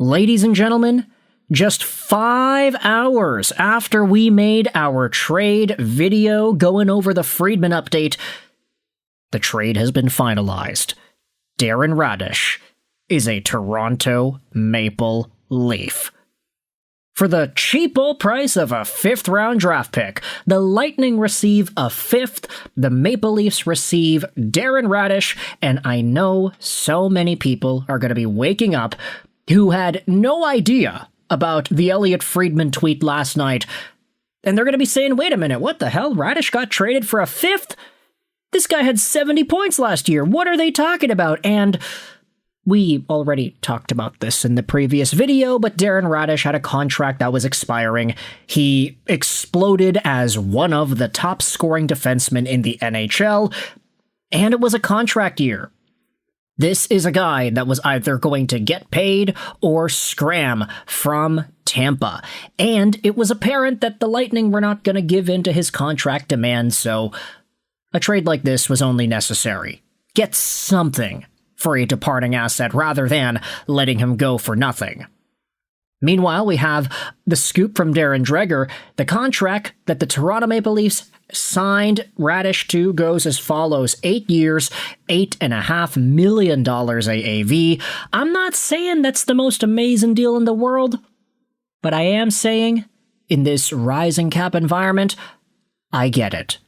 Ladies and gentlemen, just 5 hours after we made our trade video going over the Friedman update, the trade has been finalized. Darren Raddysh is a Toronto Maple Leaf. For the cheap old price of a 5th-round draft pick, the Lightning receive a 5th, the Maple Leafs receive Darren Raddysh, and I know so many people are going to be waking up who had no idea about the Elliotte Friedman tweet last night, and they're going to be saying, wait a minute, what the hell? Raddysh got traded for a 5th? This guy had 70 points last year. What are they talking about? And we already talked about this in the previous video, but Darren Raddysh had a contract that was expiring. He exploded as one of the top scoring defensemen in the NHL, and it was a contract year. This is a guy that was either going to get paid or scram from Tampa. And it was apparent that the Lightning were not going to give in to his contract demands, so a trade like this was only necessary. Get something for a departing asset rather than letting him go for nothing. Meanwhile, we have the scoop from Darren Dreger. The contract that the Toronto Maple Leafs signed Raddysh to goes as follows: 8 years, $8.5 million AAV. I'm not saying that's the most amazing deal in the world, but I am saying, in this rising cap environment, I get it.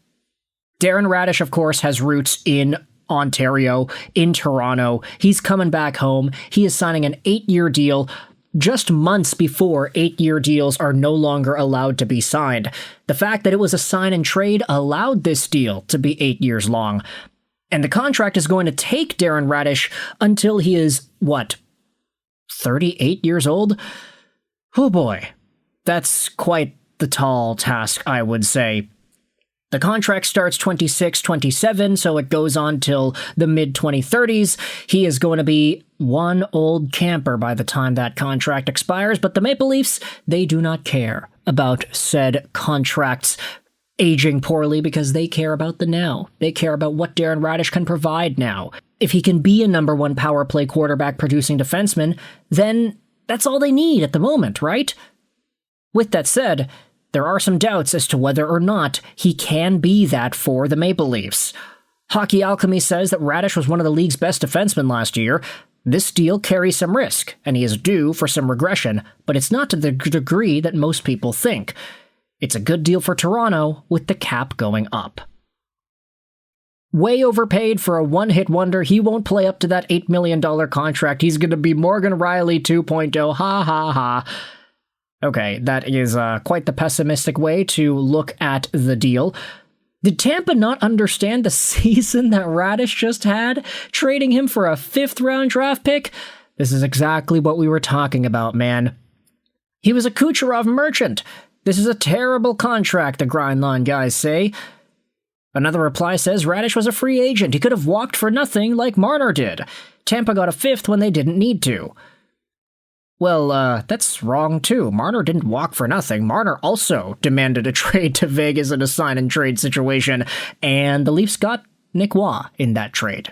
Darren Raddysh, of course, has roots in Ontario, in Toronto. He's coming back home. He is signing an 8-year deal just months before 8-year deals are no longer allowed to be signed. The fact that it was a sign and trade allowed this deal to be 8 years long. And the contract is going to take Darren Raddysh until he is, 38 years old? Oh boy, that's quite the tall task, I would say. The contract starts 26-27, so it goes on till the mid-2030s. He is going to be one old camper by the time that contract expires, but the Maple Leafs, they do not care about said contracts aging poorly because they care about the now. They care about what Darren Raddysh can provide now. If he can be a number one power play quarterback producing defenseman, then that's all they need at the moment, right? With that said, there are some doubts as to whether or not he can be that for the Maple Leafs. Hockey Alchemy says that Raddysh was one of the league's best defensemen last year. This deal carries some risk, and he is due for some regression, but it's not to the degree that most people think. It's a good deal for Toronto, with the cap going up. Way overpaid for a one-hit wonder. He won't play up to that $8 million contract. He's going to be Morgan Riley 2.0. Ha ha ha. Okay, that is quite the pessimistic way to look at the deal. Did Tampa not understand the season that Raddysh just had, trading him for a 5th-round draft pick? This is exactly what we were talking about, man. He was a Kucherov merchant. This is a terrible contract, the Grindline guys say. Another reply says Raddysh was a free agent. He could have walked for nothing like Marner did. Tampa got a 5th when they didn't need to. Well, that's wrong too. Marner didn't walk for nothing. Marner also demanded a trade to Vegas in a sign-and-trade situation, and the Leafs got Nick Waugh in that trade.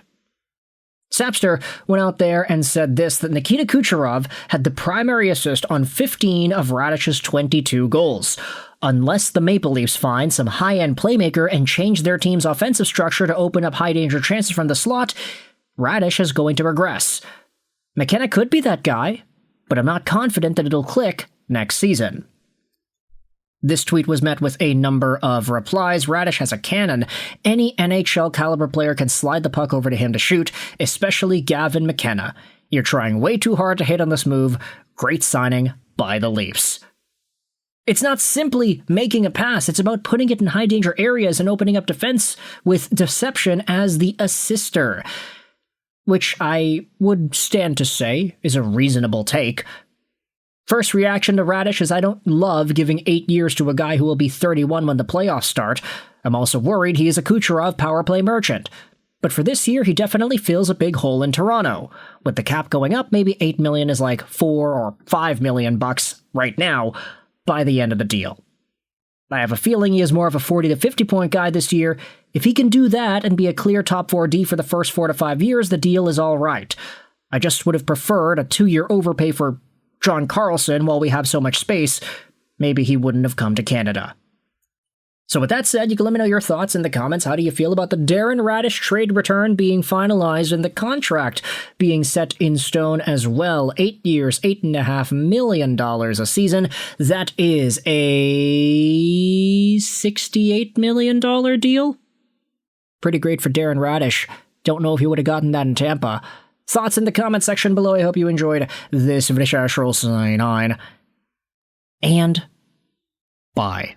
Sapster went out there and said this, that Nikita Kucherov had the primary assist on 15 of Raddysh's 22 goals. Unless the Maple Leafs find some high-end playmaker and change their team's offensive structure to open up high-danger chances from the slot, Raddysh is going to regress. McKenna could be that guy, but I'm not confident that it'll click next season. This tweet was met with a number of replies. Raddysh has a cannon. Any NHL caliber player can slide the puck over to him to shoot, especially Gavin McKenna. You're trying way too hard to hit on this move. Great signing by the Leafs. It's not simply making a pass, it's about putting it in high danger areas and opening up defense with deception as the assister, which I would stand to say is a reasonable take. First reaction to Raddysh is I don't love giving 8 years to a guy who will be 31 when the playoffs start. I'm also worried he is a Kucherov power play merchant. But for this year, he definitely fills a big hole in Toronto. With the cap going up, maybe $8 million is like $4 or $5 million bucks right now by the end of the deal. I have a feeling he is more of a 40 to 50 point guy this year. If he can do that and be a clear top 4D for the first 4 to 5 years, the deal is all right. I just would have preferred a 2-year overpay for John Carlson, while we have so much space, maybe he wouldn't have come to Canada. So with that said, you can let me know your thoughts in the comments. How do you feel about the Darren Raddysh trade return being finalized and the contract being set in stone as well? 8 years, $8.5 million a season. That is a $68 million deal. Pretty great for Darren Raddysh. Don't know if he would have gotten that in Tampa. Thoughts in the comment section below. I hope you enjoyed this video. Sign on. And bye.